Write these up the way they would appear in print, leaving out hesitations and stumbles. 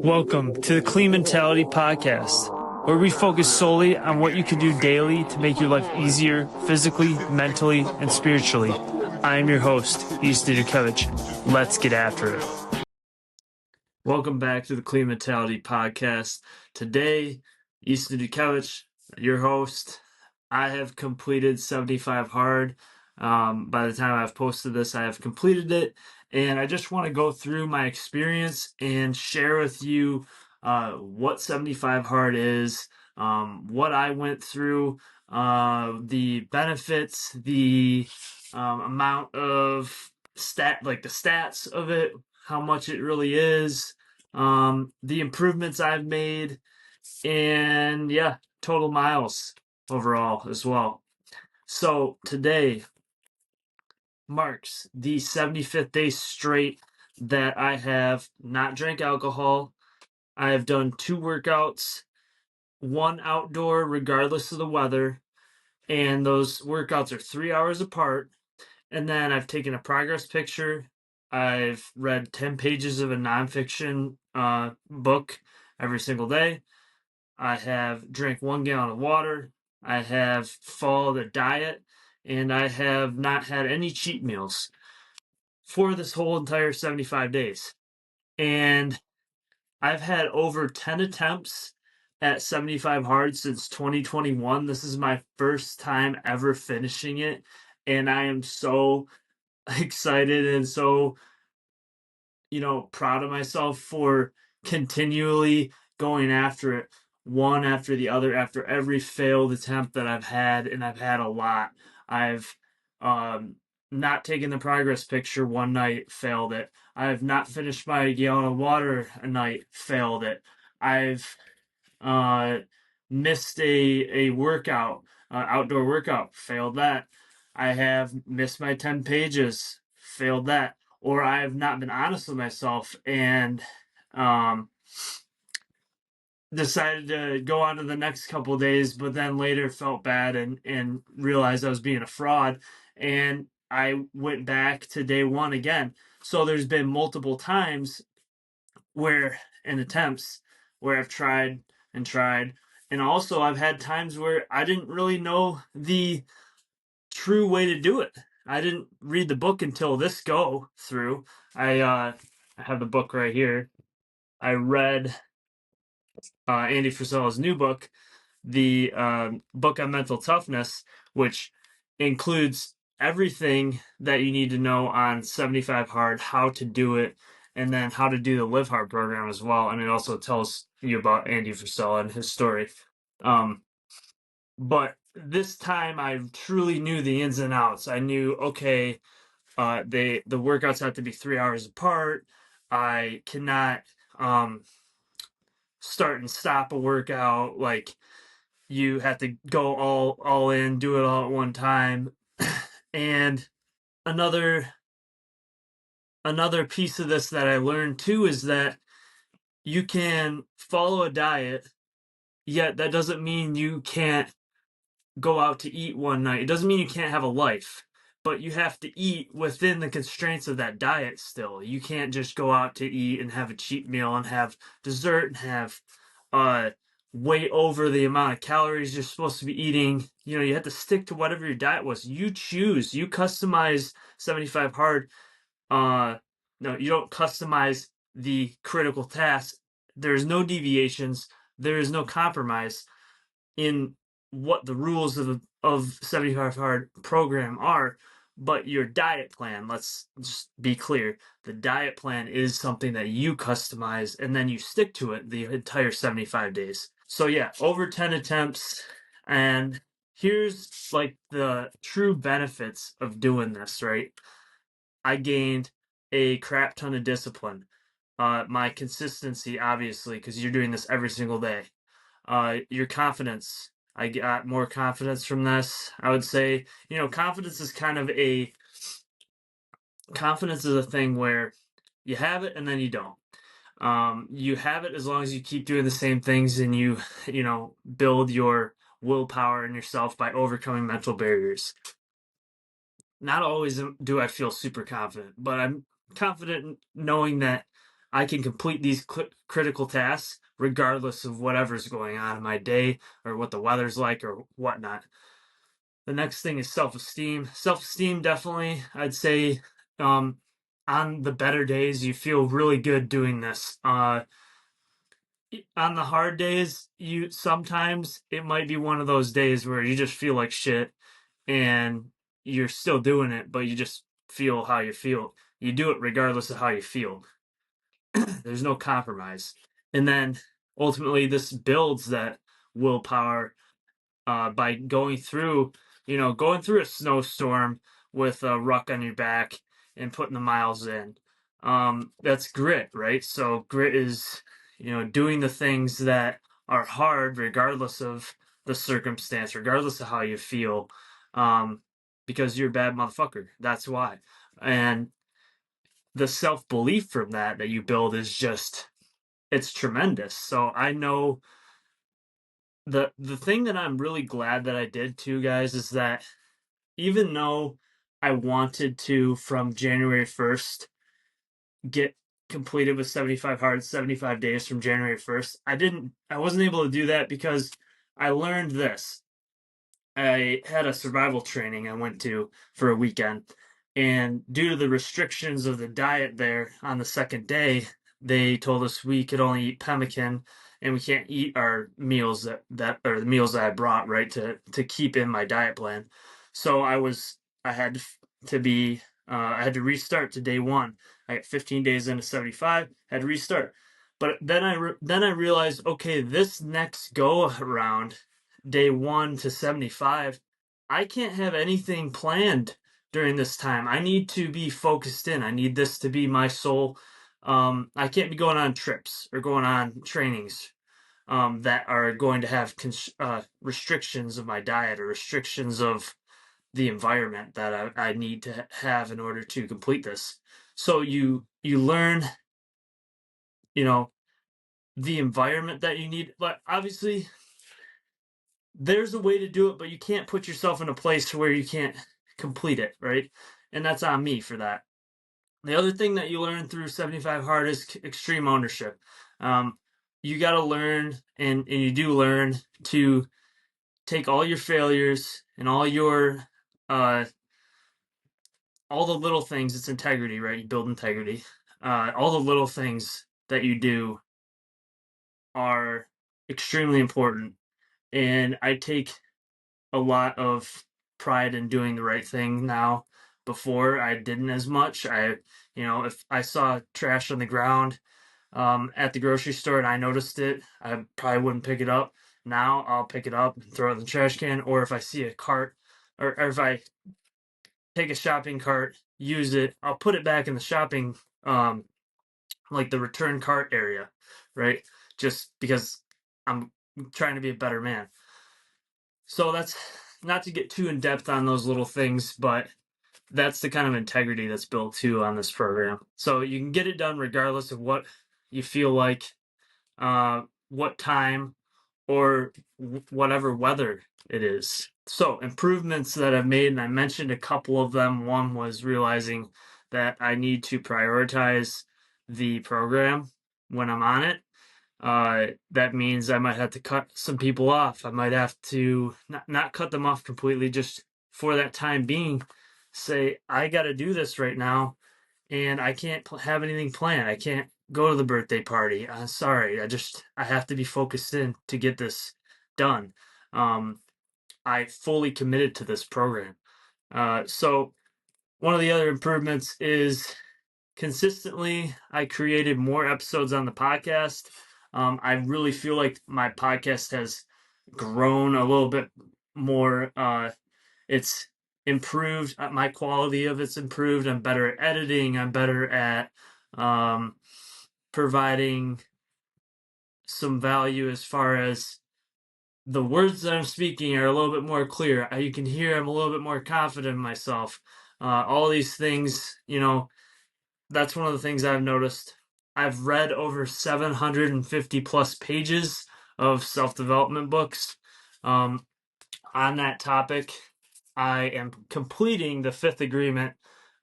Welcome to the Clean Mentality Podcast, where we focus solely on what you can do daily to make your life easier physically, mentally, and spiritually. I am your host, Easton Dutkiewicz. Let's get after it. Welcome back to the Clean Mentality Podcast. Today, Easton Dutkiewicz, your host. I have completed 75 hard. By the time I've posted this, I have completed it. And I just want to go through my experience and share with you what 75 hard is, what I went through, the benefits, the amount of the stats of it, how much it really is, the improvements I've made, and yeah, total miles overall as well. So today marks the 75th day straight that I have not drank alcohol. I have done 2 workouts, 1 outdoor regardless of the weather, and those workouts are 3 hours apart. And then I've taken a progress picture. I've read 10 pages of a nonfiction book every single day. I have drank 1 gallon of water. I have followed a diet, and I have not had any cheat meals for this whole entire 75 days. And I've had over 10 attempts at 75 hard since 2021. This is my first time ever finishing it, and I am so excited and so proud of myself for continually going after it, one after the other, after every failed attempt that I've had, and I've had a lot. I've not taken the progress picture one night, failed it. I've not finished my gallon of water a night, failed it. I've missed a workout, outdoor workout, failed that. I have missed my 10 pages, failed that. Or I have not been honest with myself and decided to go on to the next couple days, but then later felt bad and realized I was being a fraud. And I went back to day 1 again. So there's been multiple times where in attempts where I've tried and tried. And also I've had times where I didn't really know the true way to do it. I didn't read the book until this go through. I have the book right here. I read Andy Frisella's new book, the book on mental toughness, which includes everything that you need to know on 75 hard, how to do it, and then how to do the Live Hard program as well. And it also tells you about Andy Frisella and his story. But this time I truly knew the ins and outs. I knew, okay, the workouts have to be 3 hours apart. I cannot start and stop a workout. Like, you have to go all in, do it all at one time. And another piece of this that I learned too is that you can follow a diet, yet that doesn't mean you can't go out to eat one night. It doesn't mean you can't have a life, but you have to eat within the constraints of that diet still. You can't just go out to eat and have a cheat meal and have dessert and have way over the amount of calories you're supposed to be eating. You have to stick to whatever your diet was. You choose, you customize 75 hard. No, you don't customize the critical task. There's no deviations. There is no compromise in what the rules of 75 hard program are, but your diet plan, let's just be clear, the diet plan is something that you customize and then you stick to it the entire 75 days. So yeah, over 10 attempts, and here's like the true benefits of doing this, right? I gained a crap ton of discipline. My consistency, obviously, because you're doing this every single day. Your confidence. I got more confidence from this. I would say, confidence is a thing where you have it and then you don't. You have it as long as you keep doing the same things and you build your willpower in yourself by overcoming mental barriers. Not always do I feel super confident, but I'm confident knowing that I can complete these critical tasks regardless of whatever's going on in my day or what the weather's like or whatnot. The next thing is self-esteem. Self-esteem, definitely, I'd say, on the better days, you feel really good doing this. On the hard days, sometimes it might be one of those days where you just feel like shit and you're still doing it, but you just feel how you feel. You do it regardless of how you feel. There's no compromise. And then ultimately, this builds that willpower by going through a snowstorm with a ruck on your back and putting the miles in. That's grit, right? So grit is, doing the things that are hard regardless of the circumstance, regardless of how you feel, because you're a bad motherfucker. That's why. And the self-belief from that you build is just, it's tremendous. So I know the thing that I'm really glad that I did too, guys, is that even though I wanted to, from January 1st, get completed with 75 days from January 1st, I wasn't able to do that because I learned this. I had a survival training I went to for a weekend, and due to the restrictions of the diet there on the second day, they told us we could only eat pemmican and we can't eat our meals that or the meals that I brought, right, to keep in my diet plan. So I had to be I had to restart to day one. I got 15 days into 75, had to restart. But then I realized, okay, this next go around, day 1 to 75, I can't have anything planned during this time. I need to be focused in. I need this to be my sole. I can't be going on trips or going on trainings that are going to have restrictions of my diet or restrictions of the environment that I need to have in order to complete this. So you learn, the environment that you need. But obviously, there's a way to do it, but you can't put yourself in a place where you can't complete it, right? And that's on me for that. The other thing that you learn through 75 Hard is extreme ownership. You got to learn, and you do learn to take all your failures and all the little things. It's integrity, right? You build integrity. All the little things that you do are extremely important. And I take a lot of pride in doing the right thing now. Before, I didn't as much. If I saw trash on the ground at the grocery store and I noticed it, I probably wouldn't pick it up. Now I'll pick it up and throw it in the trash can. Or if I see a cart, or if I take a shopping cart, use it, I'll put it back in the shopping, like the return cart area, right? Just because I'm trying to be a better man. So that's not to get too in depth on those little things, but that's the kind of integrity that's built too on this program. So you can get it done regardless of what you feel like, what time, or whatever weather it is. So improvements that I've made, and I mentioned a couple of them. One was realizing that I need to prioritize the program when I'm on it. That means I might have to cut some people off. I might have to not cut them off completely, just for that time being, say, I got to do this right now, and I can't have anything planned. I can't go to the birthday party. Sorry, I have to be focused in to get this done. I fully committed to this program. So one of the other improvements is consistently I created more episodes on the podcast. I really feel like my podcast has grown a little bit more. It's improved. My quality of it's improved. I'm better at editing. I'm better at providing some value as far as the words that I'm speaking are a little bit more clear. You can hear I'm a little bit more confident in myself. All these things, that's one of the things I've noticed. I've read over 750 plus pages of self-development books on that topic. I am completing the fifth agreement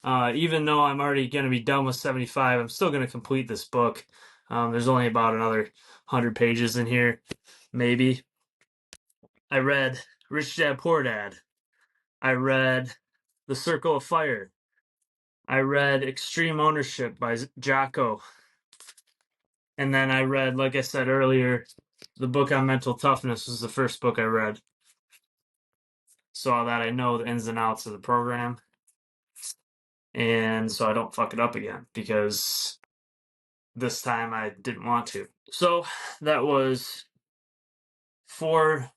Even though I'm already going to be done with 75, I'm still going to complete this book. There's only about another 100 pages in here, maybe. I read Rich Dad Poor Dad. I read The Circle of Fire. I read Extreme Ownership by Jocko. And then I read, like I said earlier, the book on mental toughness was the first book I read. So that I know the ins and outs of the program. And so I don't fuck it up again, because this time I didn't want to. So that was 4,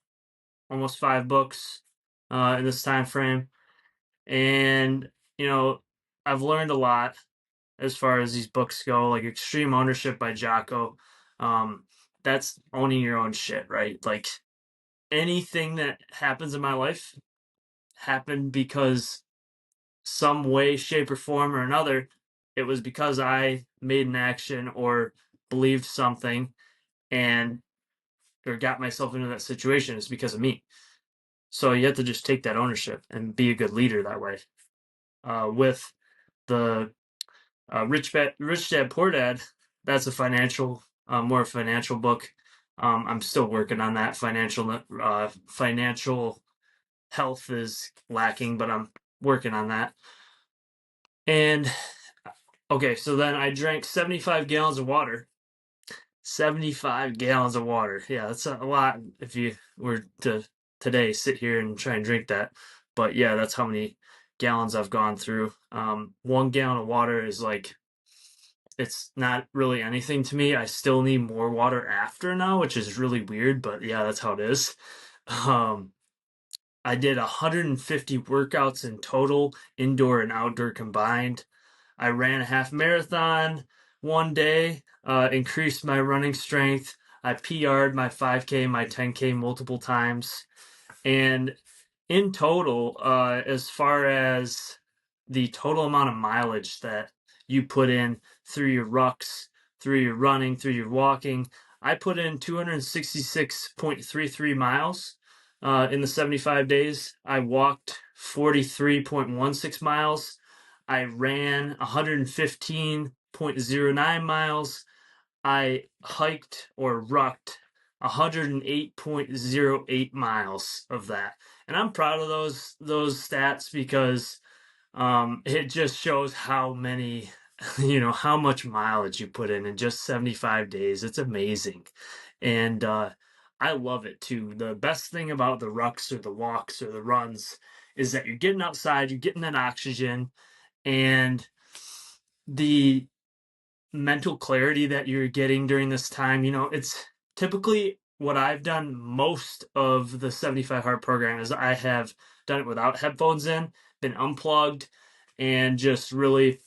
almost 5 books in this time frame. And, I've learned a lot as far as these books go, like Extreme Ownership by Jocko. That's owning your own shit, right? Like, anything that happens in my life happened because some way, shape, or form or another, it was because I made an action or believed something and or got myself into that situation. It's because of me. So you have to just take that ownership and be a good leader that way. With the Rich Dad Poor Dad, that's a more financial book. I'm still working on that. Financial health is lacking, but I'm working on that. And okay, so then I drank 75 gallons of water. 75 gallons of water. Yeah, that's a lot if you were to today sit here and try and drink that. But yeah, that's how many gallons I've gone through. 1 gallon of water is like, it's not really anything to me. I still need more water after now, which is really weird, but yeah, that's how it is. I did 150 workouts in total, indoor and outdoor combined. I ran a half marathon one day, increased my running strength. I PR'd my 5K, my 10K multiple times. And in total, as far as the total amount of mileage that you put in through your rucks, through your running, through your walking, I put in 266.33 miles in the 75 days. I walked 43.16 miles. I ran 115.09 miles. I hiked or rucked 108.08 miles of that. And I'm proud of those stats because it just shows how many, how much mileage you put in just 75 days. It's amazing. And I love it too. The best thing about the rucks or the walks or the runs is that you're getting outside, you're getting that oxygen, and the mental clarity that you're getting during this time. It's typically what I've done most of the 75 Hard program is I have done it without headphones in, been unplugged, and just really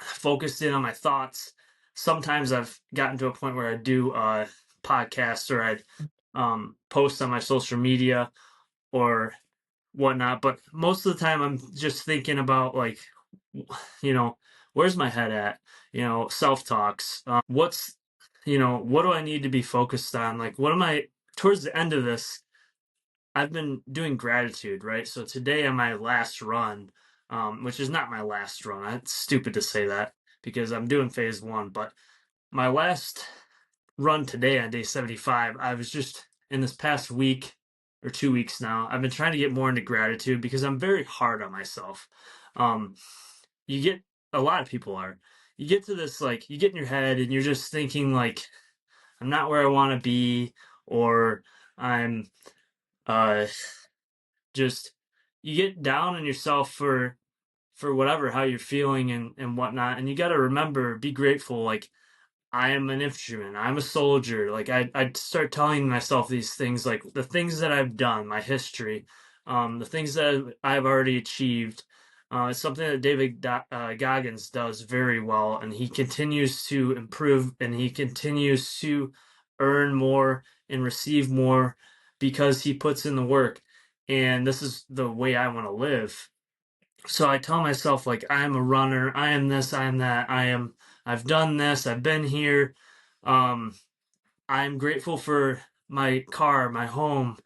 focused in on my thoughts. Sometimes I've gotten to a point where I do podcasts or I'd post on my social media or whatnot, but most of the time I'm just thinking about, like, where's my head at? Self-talks. What do I need to be focused on? Like, what am I, towards the end of this, I've been doing gratitude, right? So today on my last run, which is not my last run. It's stupid to say that because I'm doing phase 1, but my last run today on day 75, I was just in this past week or 2 weeks now, I've been trying to get more into gratitude because I'm very hard on myself. You get, a lot of people are, you get to this, like, you get in your head and you're just thinking, like, I'm not where I want to be, or I'm just, you get down on yourself for whatever, how you're feeling and whatnot. And you got to remember, be grateful. Like, I am an infantryman. I'm a soldier. Like, I'd start telling myself these things, like the things that I've done, my history, the things that I've already achieved. It's something that David Goggins does very well, and he continues to improve, and he continues to earn more and receive more because he puts in the work. And this is the way I want to live. So I tell myself, like, I am a runner, I am this, I am that, I've done this, I've been here. I'm grateful for my car, my home,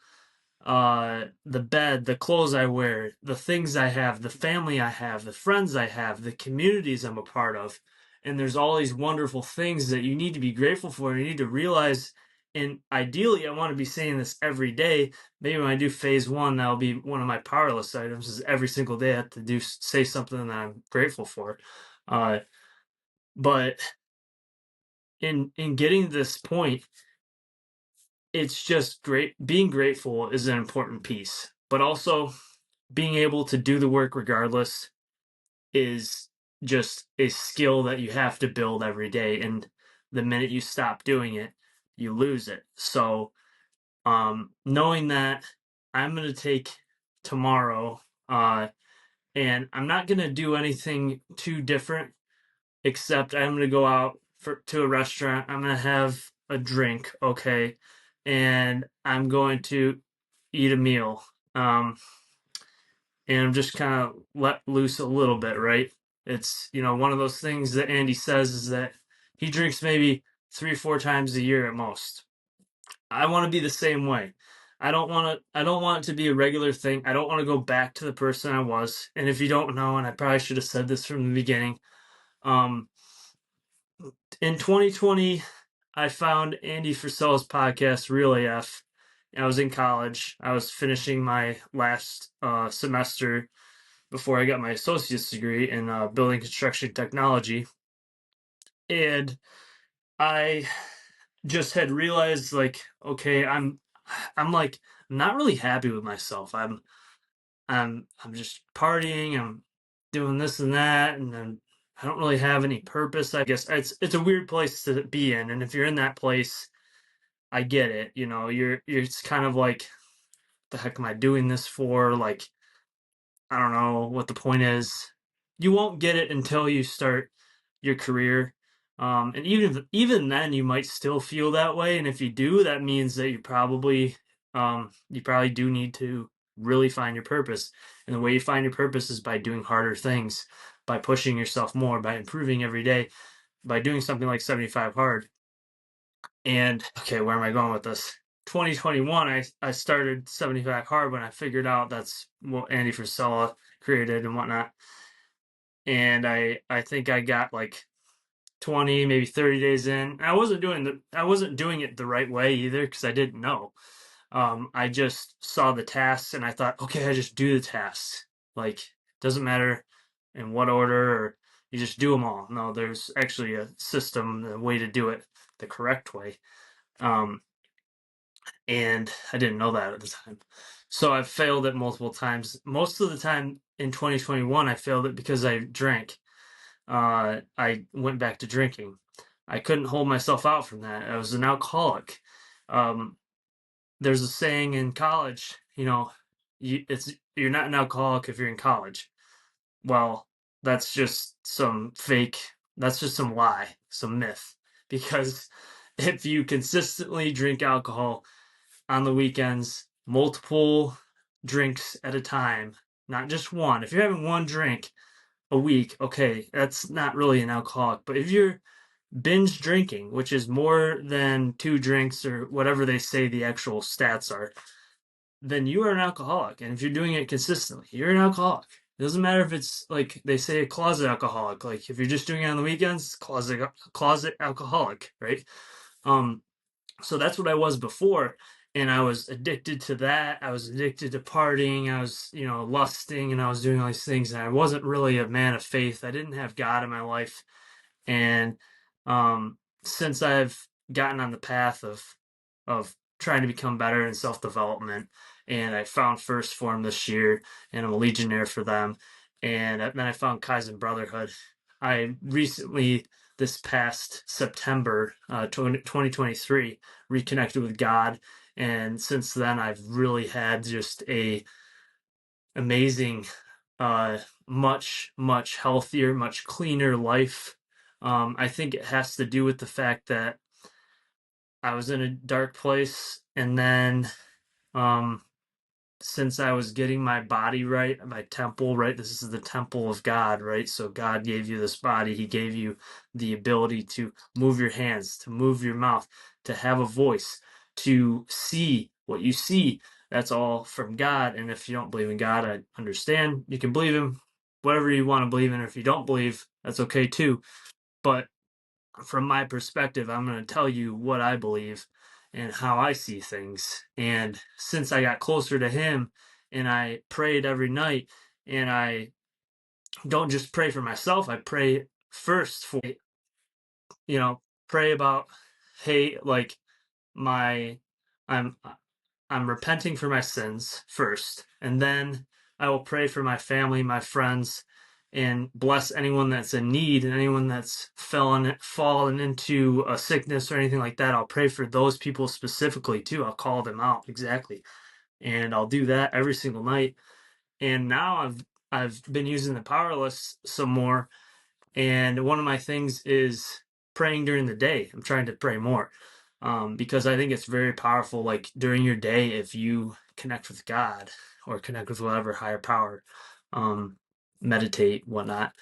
the bed, the clothes I wear, the things I have, the family I have, the friends I have, the communities I'm a part of. And there's all these wonderful things that you need to be grateful for. You need to realize, and ideally, I want to be saying this every day. Maybe when I do phase one, that'll be one of my power list items. Is every single day I have to say something that I'm grateful for. Uh, but in getting to this point, it's just great. Being grateful is an important piece, but also being able to do the work regardless is just a skill that you have to build every day. And the minute you stop doing it, you lose it. So, knowing that I'm going to take tomorrow, and I'm not going to do anything too different, except I'm going to go out to a restaurant. I'm going to have a drink, okay, and I'm going to eat a meal. And I'm just kind of let loose a little bit, right? It's, one of those things that Andy says is that he drinks maybe 3 or 4 times a year at most. I want to be the same way. I don't want it to be a regular thing. I don't want to go back to the person I was. And if you don't know, and I probably should have said this from the beginning, um, in 2020, I found Andy Frisella's podcast, Real AF. I was in college. I was finishing my last semester before I got my associate's degree in building construction technology. And I just had realized, like, okay, I'm like not really happy with myself. I'm just partying, I'm doing this and that, and then I don't really have any purpose. I guess it's a weird place to be in. And if you're in that place, I get it. You're it's kind of like, the heck am I doing this for? Like, I don't know what the point is. You won't get it until you start your career. And even then, you might still feel that way. And if you do, that means that you probably do need to really find your purpose. And the way you find your purpose is by doing harder things, by pushing yourself more, by improving every day, by doing something like 75 hard. And okay, where am I going with this? 2021, I started 75 hard when I figured out that's what Andy Frisella created and whatnot. And I think I got like 20, maybe 30 days in. I wasn't doing it the right way either, because I didn't know. I just saw the tasks and I thought, okay, I just do the tasks. Like, doesn't matter in what order, or you just do them all. No, there's actually a system, a way to do it the correct way. And I didn't know that at the time. So I've failed it multiple times. Most of the time in 2021, I failed it because I drank. I went back to drinking. I couldn't hold myself out from that. I was an alcoholic. Um, there's a saying in college, you're not an alcoholic if you're in college. Well, that's just some lie, some myth. Because if you consistently drink alcohol on the weekends, multiple drinks at a time, not just one. If you're having one drink a week, okay, that's not really an alcoholic. But if you're binge drinking, which is more than 2 drinks or whatever they say the actual stats are, then you are an alcoholic. And if you're doing it consistently, you're an alcoholic. It doesn't matter if it's like they say a closet alcoholic. Like if you're just doing it on the weekends, closet alcoholic, right? So that's what I was before, and I was addicted to that. I was addicted to partying. I was, lusting, and I was doing all these things, and I wasn't really a man of faith. I didn't have God in my life. And since I've gotten on the path of trying to become better in self-development, and I found First Form this year, and I'm a Legionnaire for them, and then I found Kaizen Brotherhood. I recently, this past September 2023, reconnected with God, and since then I've really had just a amazing, much healthier, much cleaner life. I think it has to do with the fact that I was in a dark place, and then since I was getting my body right, my temple right, this is the temple of God, right? So God gave you this body. He gave you the ability to move your hands, to move your mouth, to have a voice, to see what you see, that's all from God. And if you don't believe in God, I understand. You can believe him, whatever you want to believe in. Or if you don't believe, that's okay too. But from my perspective, I'm going to tell you what I believe and how I see things. And since I got closer to him and I prayed every night, and I don't just pray for myself, I pray first for, pray about, hey, like my, I'm, I'm repenting for my sins first, and then I will pray for my family, my friends, and bless anyone that's in need and anyone that's fallen into a sickness or anything like that. I'll pray for those people specifically too. I'll call them out exactly, and I'll do that every single night. And now I've been using the power list some more, and one of my things is praying during the day. I'm trying to pray more because I think it's very powerful. Like during your day, if you connect with God or connect with whatever higher power, meditate, whatnot,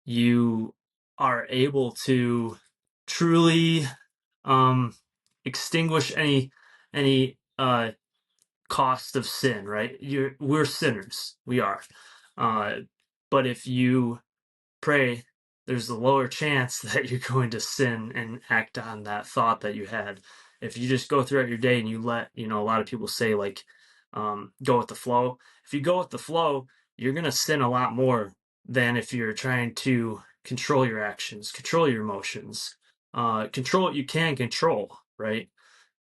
you are able to truly extinguish any cost of sin. Right? We're sinners. We are. But if you pray, there's a lower chance that you're going to sin and act on that thought that you had. If you just go throughout your day and you let, a lot of people say like, go with the flow. If you go with the flow, you're going to sin a lot more than if you're trying to control your actions, control your emotions, control what you can control, right?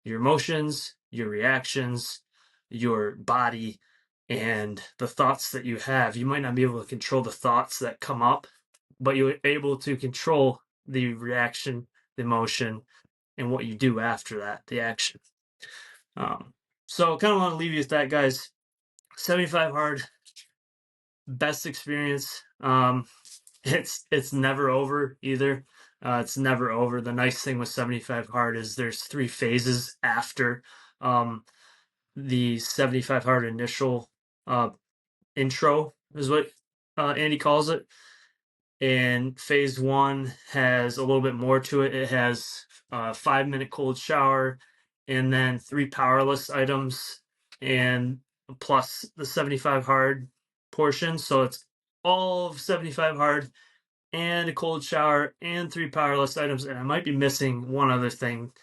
Your emotions, your reactions, your body, and the thoughts that you have. You might not be able to control the thoughts that come up, but you're able to control the reaction, the emotion, and what you do after that, the action. So kind of want to leave you with that, guys. 75 hard, best experience. It's never over either. It's never over. The nice thing with 75 hard is there's 3 phases after the 75 hard initial intro is what Andy calls it. And phase 1 has a little bit more to it. It has a 5-minute cold shower and then 3 powerless items and plus the 75 hard portion. So it's all of 75 hard and a cold shower and 3 powerless items. And I might be missing one other thing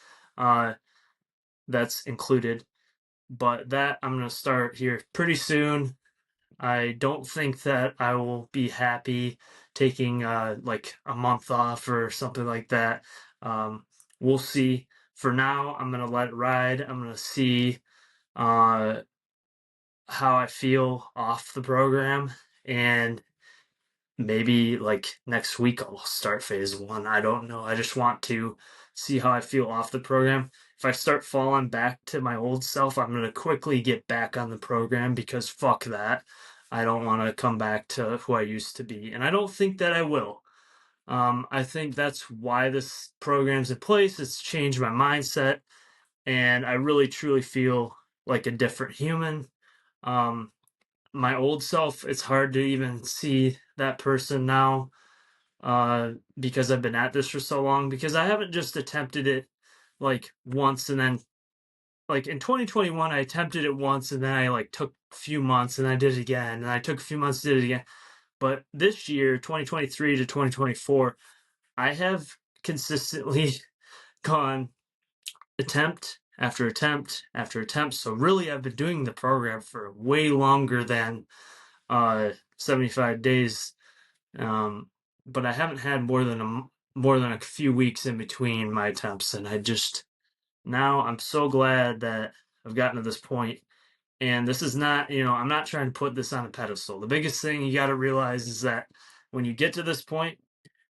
that's included, but that I'm going to start here pretty soon. I don't think that I will be happy taking like a month off or something like that. We'll see. For now, I'm gonna let it ride. I'm gonna see how I feel off the program, and maybe like next week I'll start phase 1. I don't know. I just want to see how I feel off the program. If I start falling back to my old self, I'm going to quickly get back on the program because fuck that. I don't want to come back to who I used to be. And I don't think that I will. I think that's why this program's in place. It's changed my mindset. And I really truly feel like a different human. My old self, it's hard to even see that person now because I've been at this for so long, because I haven't just attempted it like once and then like in 2021 I attempted it once and then I like took a few months and I did it again and I took a few months did it again. But this year 2023 to 2024 I have consistently gone attempt after attempt after attempt. So really I've been doing the program for way longer than 75 days. But I haven't had more than a few weeks in between my attempts, and now I'm so glad that I've gotten to this point. And this is not, I'm not trying to put this on a pedestal. The biggest thing you got to realize is that when you get to this point,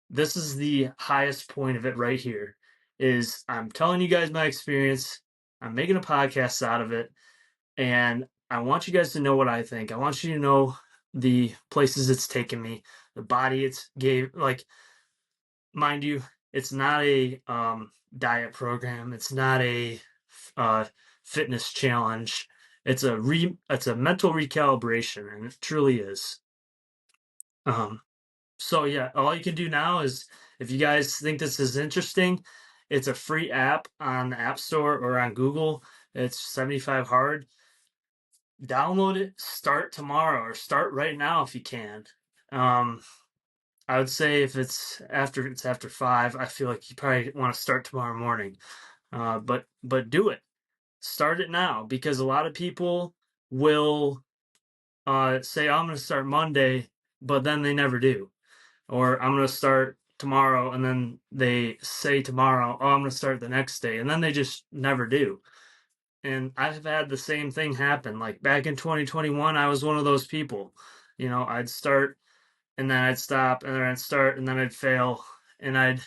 this is the highest point of it right here. Is I'm telling you guys my experience. I'm making a podcast out of it, and I want you guys to know what I think. I want you to know the places it's taken me, the body it's gave. Like, mind you, it's not a diet program. It's not a fitness challenge. It's a mental recalibration, and it truly is. So yeah, all you can do now is, if you guys think this is interesting, it's a free app on the App Store or on Google. It's 75 hard. download it, start tomorrow or start right now if you can. I would say if it's after 5, I feel like you probably want to start tomorrow morning. But do it. Start it now, because a lot of people will say, I'm going to start Monday, but then they never do. Or I'm going to start tomorrow, and then they say tomorrow, oh, I'm going to start the next day, and then they just never do. And I've had the same thing happen. Like back in 2021, I was one of those people. I'd start and then I'd stop and then I'd start and then I'd fail. And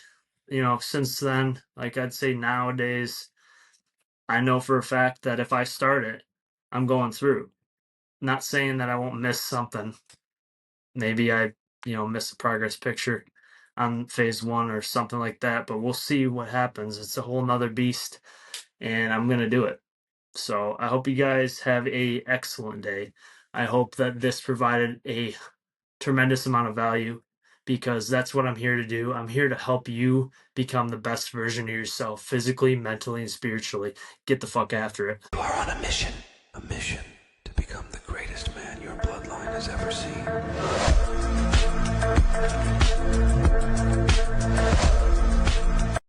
since then, like I'd say nowadays, I know for a fact that if I start it, I'm going through. Not saying that I won't miss something. Maybe I, miss a progress picture on phase 1 or something like that, but we'll see what happens. It's a whole nother beast, and I'm going to do it. So I hope you guys have a excellent day. I hope that this provided a tremendous amount of value, because that's what I'm here to do. I'm here to help you become the best version of yourself, physically, mentally, and spiritually. Get the fuck after it. You are on a mission to become the greatest man your bloodline has ever seen.